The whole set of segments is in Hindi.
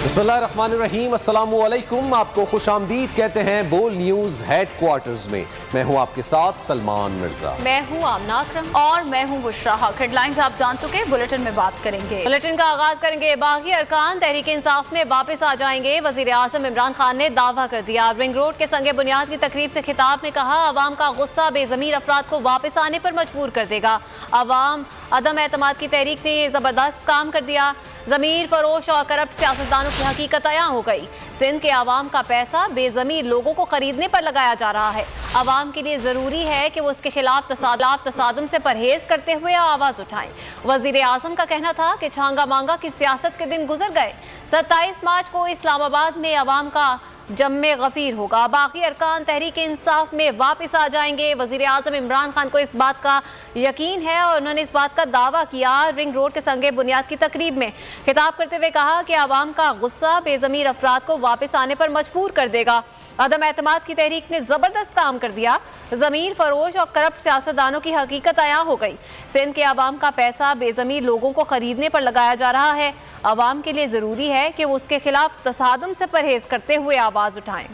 बिस्मिल्लाहिर्रहमानिर्रहीम, अस्सलामुअलैकुम। आपको खुशामदीद कहते हैं बोल न्यूज हेडक्वार्टर्स में। मैं हूं आपके साथ सलमान मिर्जा। मैं हूं आमना अकरम और मैं हूं बुशरा हक। हेडलाइंस आप जान चुके, बुलेटिन में बात करेंगे। बुलेटिन का आगाज करेंगे। बागी अरकान तहरीक इंसाफ में वापस आ जाएंगे। वजीर आजम इमरान खान ने दावा कर दिया। रिंग रोड के संगे बुनियाद की तकरीब से खिताब में कहा, अवाम का गुस्सा बेजमीर अफराद को वापस आने पर मजबूर कर देगा। अवाम अदम एतमाद की तहरीक ने जबरदस्त काम कर दिया। जमीर फरोश और करप्ट सियासतदानों की हकीकत अयां हो गई। सिंध के आवाम का पैसा बेजमीर लोगों को खरीदने पर लगाया जा रहा है। आवाम के लिए जरूरी है कि वो उसके खिलाफ तसादुम से परहेज करते हुए आवाज उठाएं। वजीर आजम का कहना था कि छांगा मांगा की सियासत के दिन गुजर गए। 27 मार्च को इस्लामाबाद में आवाम का जम्मे गफीर होगा। बाकी अरकान तहरीक इंसाफ में वापस आ जाएंगे। वजीर आजम इमरान खान को इस बात का यकीन है और उन्होंने इस बात का दावा किया। रिंग रोड के संगे बुनियाद की तकरीब में खिताब करते हुए कहा कि आवाम का गुस्सा बेजमीर अफराद को वापस आने पर मजबूर कर देगा। अदम एतमाद की तहरीक ने जबरदस्त काम कर दिया। जमीर फरोश और करप्ट सियासतदानों की हकीकत अयां हो गई। सिंध के आवाम का पैसा बेजमीर लोगों को खरीदने पर लगाया जा रहा है। आवाम के लिए जरूरी है कि वो उसके खिलाफ तसादुम से परहेज करते हुए आवाज उठाएं।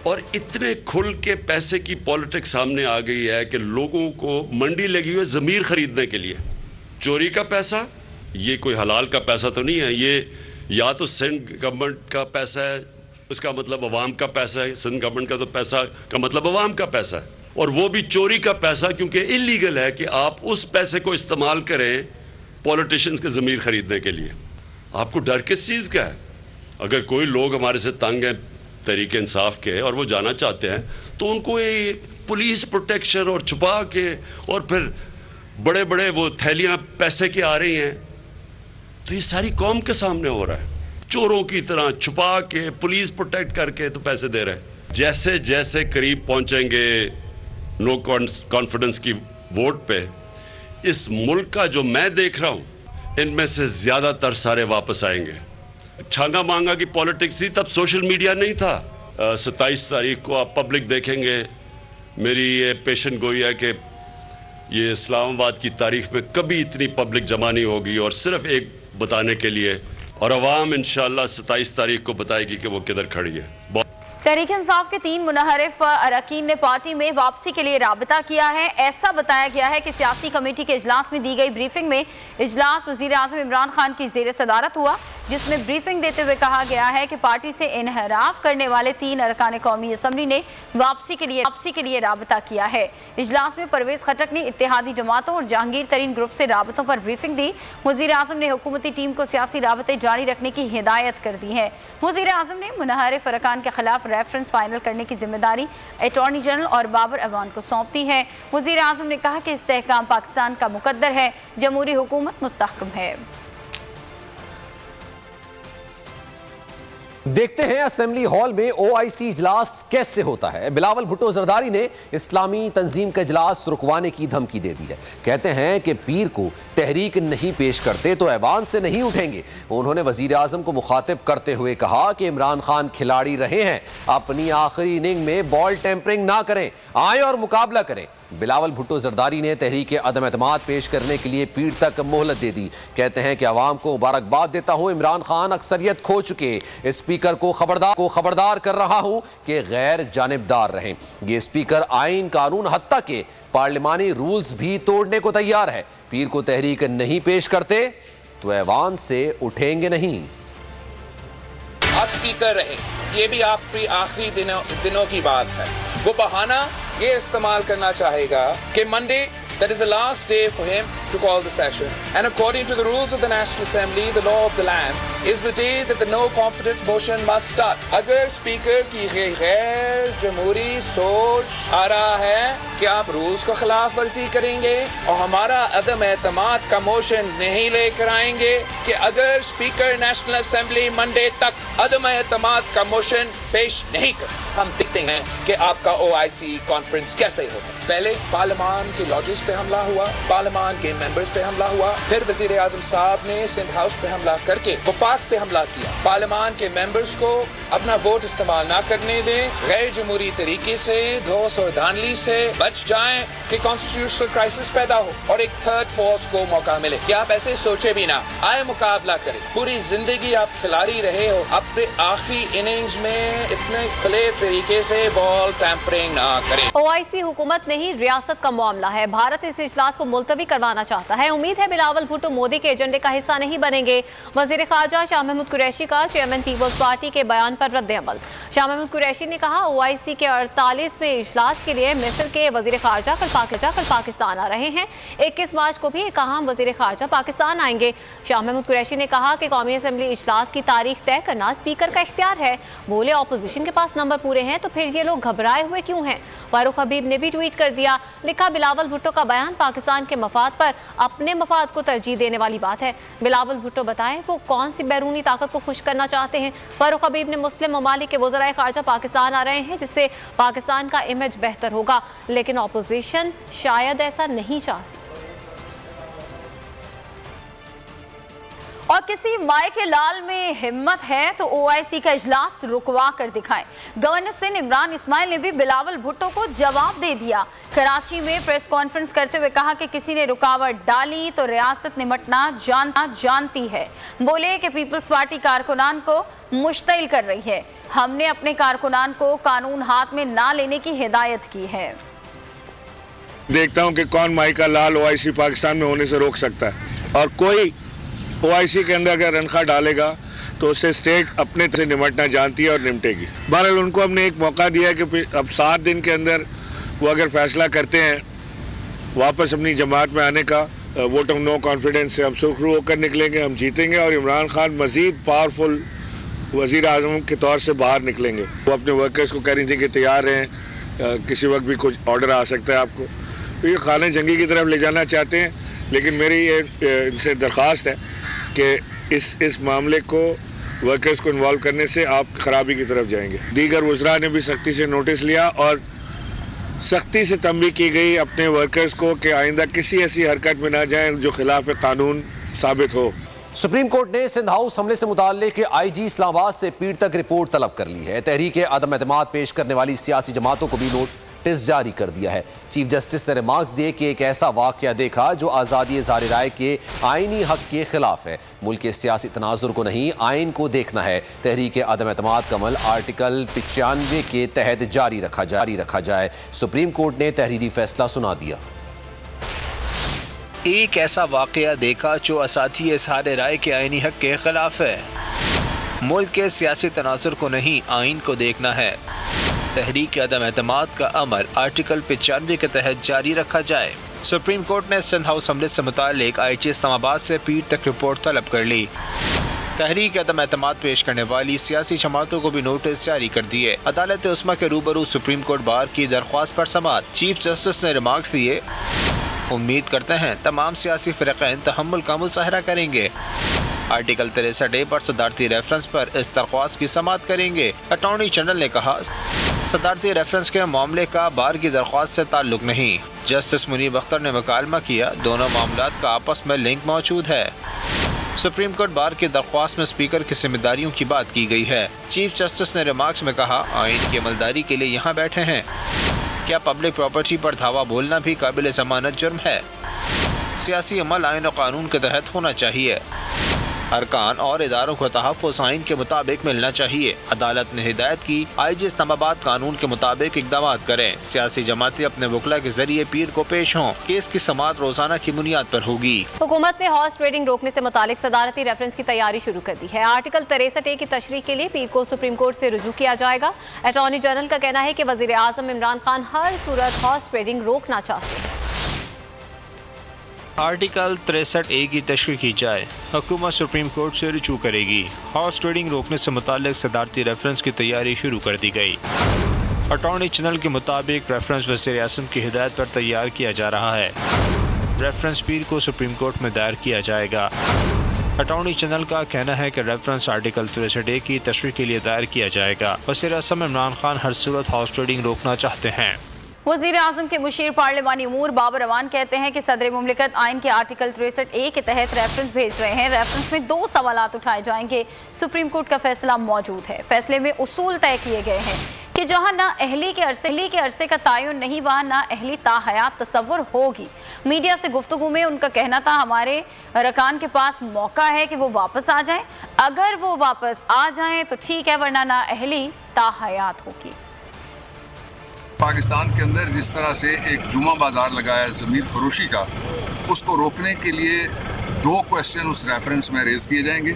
और इतने खुल के पैसे की पॉलिटिक्स सामने आ गई है कि लोगों को मंडी लगी हुई है ज़मीर खरीदने के लिए। चोरी का पैसा, ये कोई हलाल का पैसा तो नहीं है। ये या तो सिंध गवर्नमेंट का पैसा है, उसका मतलब अवाम का पैसा है। सिंध गवर्नमेंट का तो पैसा का मतलब अवाम का पैसा है, और वो भी चोरी का पैसा, क्योंकि इलीगल है कि आप उस पैसे को इस्तेमाल करें पॉलिटिशियंस के ज़मीर खरीदने के लिए। आपको डर किस चीज़ का है? अगर कोई लोग हमारे से तंग हैं तहरीक इंसाफ के और वो जाना चाहते हैं तो उनको ये पुलिस प्रोटेक्शन और छुपा के और फिर बड़े बड़े वो थैलियाँ पैसे की आ रही हैं, तो ये सारी कौम के सामने हो रहा है। चोरों की तरह छुपा के पुलिस प्रोटेक्ट करके तो पैसे दे रहे हैं। जैसे जैसे करीब पहुंचेंगे नो कॉन्फिडेंस की वोट पे, इस मुल्क का जो मैं देख रहा हूं, इनमें से ज्यादातर सारे वापस आएंगे। छांगा मांगा की पॉलिटिक्स थी, तब सोशल मीडिया नहीं था। 27 तारीख को आप पब्लिक देखेंगे। मेरी ये पेशन गोई है कि ये इस्लामाबाद की तारीख में कभी इतनी पब्लिक जमा नहीं होगी, और सिर्फ एक बताने के लिए, और अवाम इंशाअल्लाह 27 तारीख को बताएगी कि वो किधर खड़ी है। तहरीक इंसाफ के 3 मुनहरिफ अरकान ने पार्टी में वापसी के लिए राबता किया है। ऐसा बताया गया है कि सियासी कमेटी के इजलास में दी गई ब्रीफिंग में इजलास वजीर आजम इमरान खान की ज़ेर सदारत हुआ, जिसमें ब्रीफिंग देते हुए कहा गया है कि पार्टी से इनहराफ करने वाले 3 अरकान कौमी असम्बली ने वापसी के लिए राबता किया है। इजलास में परवेज खटक ने इत्तेहादी जमातों और जहांगीर तरीन ग्रुप से राबतों पर ब्रीफिंग दी। वजीर आजम ने हुकूमती टीम को सियासी राबते जारी रखने की हिदायत कर दी है। वजीर आजम ने मुनहरिफ अरकान के खिलाफ रेफरेंस फाइनल करने की जिम्मेदारी अटॉर्नी जनरल और बाबर अवान को सौंप दी है। वजीर आजम ने कहा कि इस्तेहकाम पाकिस्तान का मुकद्दर है, जमहूरी हुकूमत मुस्तहकम है। देखते हैं असेंबली हॉल में OIC इजलास कैसे होता है। बिलावल भुट्टो जरदारी ने इस्लामी तंजीम का इजलास रुकवाने की धमकी दे दी है। कहते हैं कि पीर को तहरीक नहीं पेश करते तो ऐवान से नहीं उठेंगे। उन्होंने वजीर आजम को मुखातिब करते हुए कहा कि इमरान खान खिलाड़ी रहे हैं, अपनी आखिरी इनिंग में बॉल टेम्परिंग ना करें, आए और मुकाबला करें। बिलावल भुट्टो जरदारी ने तहरीक अदम एतमाद पेश करने के लिए पीर तक मोहलत दे दी। कहते हैं कि अवाम को मुबारकबाद देता हूं, इमरान खान अक्सरियत खो चुके। स्पीकर को खबरदार कर रहा हूं कि गैर जानिबदार रहें। ये स्पीकर आइन कानून हत्ता के पार्लिमानी रूल्स भी तोड़ने को तैयार है। पीर को तहरीक नहीं पेश करते तो ऐवान से उठेंगे नहीं। आप स्पीकर रहे, ये भी आपकी आखिरी दिनों की बात है। वो बहाना ये इस्तेमाल करना चाहेगा कि Monday, that is the last day for him to call the session, and according to the rules of the National Assembly, the law of the land, is the day that the no confidence motion must start. अगर स्पीकर की गैर जमहूरी सोच आ रहा है कि आप रूल्स को खिलाफ वर्जी करेंगे और हमारा अदम एतमाद का मोशन नहीं लेकर आएंगे, कि अगर स्पीकर नेशनल असेंबली मंडे तक अदम एतमाद का मोशन पेश नहीं कर, हम देखते हैं कि आपका OIC कॉन्फ्रेंस कैसे होगा। पहले पार्लियामान के लॉजिक्स पे पे हमला हुआ, पार्लियामान के मेंबर्स पे हमला हुआ, फिर वजीर आजम साहब ने सिंध हाउस पे हमला करके वफाक पे हमला किया। पार्लियामान के मेंबर्स को अपना वोट इस्तेमाल ना करने दें, गैर जमहूरी तरीके से धोस और धांधली से बच जाएं कि कॉन्स्टिट्यूशनल क्राइसिस पैदा हो और एक थर्ड फोर्स को मौका मिले। क्या आप ऐसे सोचे भी ना, आए मुकाबला करें। पूरी जिंदगी आप खिलाड़ी रहे हो, अपने आखिरी इनिंग्स में इतने खुले तरीके से बॉल टैंपरिंग ना करें। ओआईसी हुकूमत नहीं, रियासत का मामला है। भारत इस इजलास को मुलतवी करवाना चाहता है। उम्मीद है बिलावल भुट्टो मोदी के एजेंडे का हिस्सा नहीं बनेंगे। वजीर खारजा शाह महमूद कुरैशी का चेयरमैन पीपल्स पार्टी के बयान पर रद्द अमल। शाह महमूद कुरैशी ने कहा, ओआईसी के 48वें इजलास के लिए मिस्र के वजीर खारजा कल पाकिस्तान आ रहे हैं। 21 मार्च को भी एक अहम वजीर खारजा पाकिस्तान आएंगे। शाह महमूद कुरैशी ने कहा कि कौमी असम्बली इजलास की तारीख तय करना स्पीकर का इख्तियार है। बोले, ऑपोजिशन के पास नंबर पूरे हैं तो फिर ये लोग घबराए हुए क्यों हैं। फारूक हबीब ने भी ट्वीट कर दिया, लिखा, बिलावल भुट्टो का बयान पाकिस्तान के मफाद पर अपने मफाद को तरजीह देने वाली बात है। बिलावल भुट्टो बताएं वो कौन सी बैरूनी ताकत को खुश करना चाहते हैं। फारूक हबीब ने मुस्लिम ममालिक के वज़राए खारजा पाकिस्तान आ रहे हैं जिससे पाकिस्तान का इमेज बेहतर होगा, लेकिन ऑपोजिशन शायद ऐसा नहीं चाहती। और किसी माए के लाल में हिम्मत है तो ओआईसी का इजलास रुकवा कर दिखाएं। गवर्नर सिंध इमरान इस्माइल ने भी बिलावल भुट्टो को जवाब दे दिया। कराची में प्रेस कॉन्फ्रेंस करते हुए कहा कि किसी ने रुकावट डाली तो रियासत निपटना जानती है। बोले कि पीपल्स पार्टी कारकुनान को मुश्तिल कर रही है। हमने अपने कारकुनान को कानून हाथ में ना लेने की हिदायत की है। देखता हूं कि कौन माई का लाल ओआईसी पाकिस्तान में होने से रोक सकता है, और कोई ओआईसी के अंदर अगर रनखा डालेगा तो उससे स्टेट अपने से निपटना जानती है और निपटेगी। बहरहाल उनको हमने एक मौका दिया है कि अब 7 दिन के अंदर वो अगर फैसला करते हैं वापस अपनी जमात में आने का, वोट ऑफ नो कॉन्फिडेंस से हम सुरखरू होकर निकलेंगे, हम जीतेंगे और इमरान खान मज़ीद पावरफुल वज़ीर आज़म के तौर से बाहर निकलेंगे। वो अपने वर्कर्स को कह रही थी कि तैयार रहें, किसी वक्त भी कुछ ऑर्डर आ सकता है आपको। तो ये खाने जंगी की तरफ ले जाना चाहते हैं, लेकिन मेरी ये इनसे दरख्वास्त है कि इस मामले को वर्कर्स को इन्वॉल्व करने से आप खराबी की तरफ जाएंगे। दीगर वज़रा ने भी सख्ती से नोटिस लिया और सख्ती से तंबीह की गई अपने वर्कर्स को कि आइंदा किसी ऐसी हरकत में ना जाएं जो खिलाफ कानून साबित हो। सुप्रीम कोर्ट ने सिंध हाउस हमले से मुताल्लिक आईजी इस्लामाबाद से पीर तक रिपोर्ट तलब कर ली है। तहरीक अदम एतमाद पेश करने वाली सियासी जमातों को भी नोटिस जारी कर दिया है। चीफ जस्टिस ने रिमार्क्स दिए कि एक ऐसा वाक़या देखा जो आज़ादी इज़हार राय के आइनी हक के खिलाफ है। मुल्क के सियासी तनाजुर को नहीं, आइन को देखना है। तहरीक अदम एतमाद का अमल आर्टिकल 95 के तहत जारी रखा जाए। सुप्रीम कोर्ट ने तहरीरी फैसला सुना दिया। एक ऐसा वाक़या देखा जो आज़ादी इज़हार राय के आइनी हक के खिलाफ है। मुल्क के सियासी तनाजुर को नहीं, आइन को देखना है। तहरीक अदम एतमाद का अमल आर्टिकल 95 के तहत जारी रखा जाए। सुप्रीम कोर्ट ने सिंध हाउस हमले से मुताल्लिक आईजी इस्लामाबाद से पीर तक रिपोर्ट तलब कर ली। तहरीक अदम एतमाद पेश करने वाली सियासी जमातों को भी नोटिस जारी कर दिए। अदालत उस्मा के रूबरू सुप्रीम कोर्ट बार की दरख्वास्त पर समाअत। चीफ जस्टिस ने रिमार्क्स दिए, उम्मीद करते हैं तमाम सियासी फ़िरक़ैन तहम्मुल का मुज़ाहरा करेंगे। आर्टिकल 63A पर सदारती रेफरेंस पर इस दरख्वास्त की समाअत करेंगे। अटॉर्नी जनरल ने कहा, सदारती रेफरेंस के मामले का बार की दरख्वास्त से ताल्लुक नहीं। जस्टिस मुनीब अख्तर ने मुकालमा किया, दोनों मामलात का आपस में लिंक मौजूद है। सुप्रीम कोर्ट बार की दरख्वास्त में स्पीकर की जिम्मेदारियों की बात की गई है। चीफ जस्टिस ने रिमार्क्स में कहा, आइन की अमलदारी के लिए यहाँ बैठे हैं। क्या पब्लिक प्रॉपर्टी पर धावा बोलना भी काबिल ज़मानत जुर्म है? सियासी अमल आइन और कानून के तहत होना चाहिए। अरकान और इदारों को तहफ़्फ़ुज़ आइन के मुताबिक मिलना चाहिए। अदालत ने हिदायत की, आईजी इस्लामाबाद कानून के मुताबिक इक़दाम करें। सियासी जमातें अपने वकला के जरिए पीर को पेश हों। केस की समाअत रोजाना की बुनियाद पर होगी। हुकूमत ने हॉर्स ट्रेडिंग रोकने से मुतालिक सदारती रेफरेंस की तैयारी शुरू कर दी है। आर्टिकल 63A की तशरीह के लिए पीर को सुप्रीम कोर्ट से रुजू किया जाएगा। अटॉर्नी जनरल का कहना है कि वज़ीर आज़म इमरान खान हर सूरत हॉर्स ट्रेडिंग रोकना चाहते हैं। आर्टिकल 63A की तशरीह की जाए, हुकूमत सुप्रीम कोर्ट से रुजू करेगी। हॉर्स ट्रेडिंग रोकने से मुताल्लिक सदारती रेफरेंस की तैयारी शुरू कर दी गई। अटॉर्नी जनरल के मुताबिक रेफरेंस वज़ीर आज़म की हिदायत पर तैयार किया जा रहा है। रेफरेंस पीर को सुप्रीम कोर्ट में दायर किया जाएगा। अटॉर्नी जनरल का कहना है कि रेफरेंस आर्टिकल 63A की तशरीह के लिए दायर किया जाएगा। वज़ीर आज़म इमरान खान हर सूरत हॉर्स ट्रेडिंग रोकना चाहते हैं। वज़ीर आज़म के मुशीर पार्लिमानी उमूर बाबर अवान कहते हैं कि सदर मुमलिकत आइन के आर्टिकल 63A के तहत रेफरेंस भेज रहे हैं। रेफरेंस में 2 सवालात उठाए जाएंगे। सुप्रीम कोर्ट का फैसला मौजूद है। फैसले में उसूल तय किए गए हैं कि जहां ना अहली के अरसे का तयन नहीं, वहां ना अहली ताहयात तसव्वुर होगी। मीडिया से गुफ्तगू में उनका कहना था, हमारे अरकान के पास मौका है कि वो वापस आ जाएं। अगर वो वापस आ जाएं तो ठीक है, वरना ना अहली ताहयात होगी। पाकिस्तान के अंदर जिस तरह से एक जुमा बाजार लगाया ज़मीर फरोशी का, उसको रोकने के लिए 2 क्वेश्चन उस रेफरेंस में रेज़ किए जाएंगे।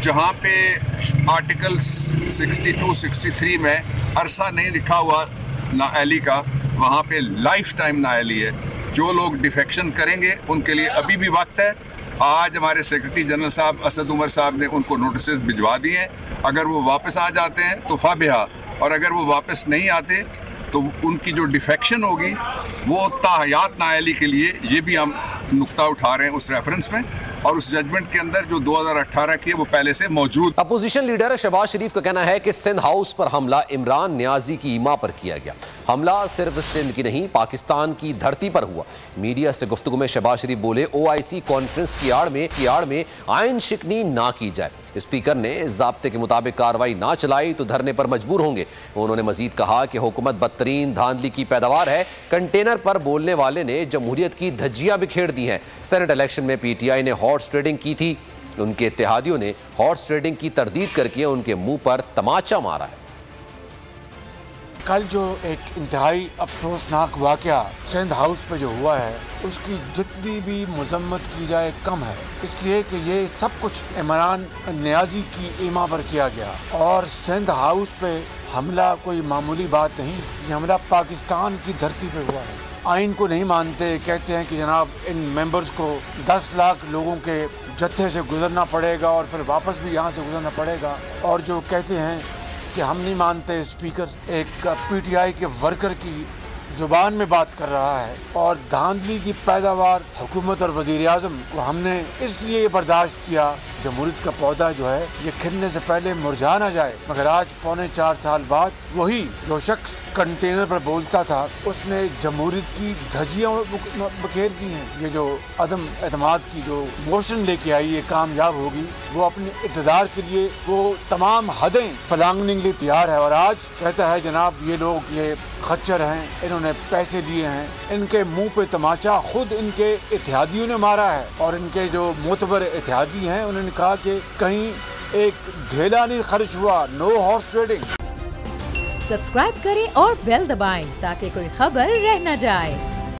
जहाँ पे आर्टिकल 62-63 में अरसा नहीं लिखा हुआ नाअहली का, वहाँ पे लाइफ टाइम नाअहली है। जो लोग डिफेक्शन करेंगे उनके लिए अभी भी वक्त है। आज हमारे सेक्रेटरी जनरल साहब असद उमर साहब ने उनको नोटिस भिजवा दिए हैं। अगर वो वापस आ जाते हैं तो फाबिहा, और अगर वो वापस नहीं आते तो उनकी जो डिफेक्शन होगी वो ताहयात नाअहली के लिए, ये भी हम नुक्ता उठा रहे हैं उस रेफरेंस में। और उस जजमेंट के अंदर जो 2018 की है वो पहले से मौजूद। अपोजिशन लीडर शहबाज शरीफ का कहना है कि सिंध हाउस पर हमला इमरान नियाजी की ईमा पर किया गया। हमला सिर्फ सिंध की नहीं, पाकिस्तान की धरती पर हुआ। मीडिया से गुफ्तगू में शहबाज शरीफ बोले, OIC कॉन्फ्रेंस की आड़ में आइन शिकनी ना की जाए। स्पीकर ने ज़ाब्ते के मुताबिक कार्रवाई ना चलाई तो धरने पर मजबूर होंगे। उन्होंने मजीद कहा कि हुकूमत बदतरीन धांधली की पैदावार है। कंटेनर पर बोलने वाले ने जमहूरियत की धज्जियां बिखेर दी हैं। सेनेट इलेक्शन में PTI ने हॉर्स ट्रेडिंग की थी। उनके इत्तेहादियों ने हॉर्स ट्रेडिंग की तरदीद करके उनके मुंह पर तमाचा मारा है। कल जो एक इंतहाई अफसोसनाक वाक़या सिंध हाउस पे जो हुआ है, उसकी जितनी भी मजम्मत की जाए कम है, इसलिए कि ये सब कुछ इमरान नियाजी की ईमा पर किया गया। और सिंध हाउस पे हमला कोई मामूली बात नहीं, ये हमला पाकिस्तान की धरती पे हुआ है। आइन को नहीं मानते, कहते हैं कि जनाब इन मेंबर्स को 10 लाख लोगों के जत्थे से गुजरना पड़ेगा और फिर वापस भी यहाँ से गुजरना पड़ेगा। और जो कहते हैं कि हम नहीं मानते, स्पीकर एक PTI के वर्कर की ज़ुबान में बात कर रहा है। और धांधली की पैदावार हुकूमत और वज़ीर आज़म को हमने इसलिए बर्दाश्त किया, जमहूरियत का पौधा जो है ये खिलने से पहले मुरझा ना जाए। मगर आज 4.25 साल बाद वही जो शख्स कंटेनर पर बोलता था, उसने जमहूरियत की धज्जियां बखेर दी हैं। ये जो अदम एतमाद की जो मोशन लेके आई, ये कामयाब होगी। वो अपने इक़्तिदार के लिए वो तमाम हदें फलांगने के लिए तैयार है। और आज कहता है जनाब ये लोग ये खच्चर हैं, इन्होंने पैसे लिए हैं। इनके मुंह पे तमाचा खुद इनके इत्तेहादियों ने मारा है। और इनके जो मोतबर इत्तेहादी हैं उन्होंने कहा कि कहीं एक ढेला नहीं खर्च हुआ। No horse trading. सब्सक्राइब करें और बेल दबाएं ताकि कोई खबर रह न जाए।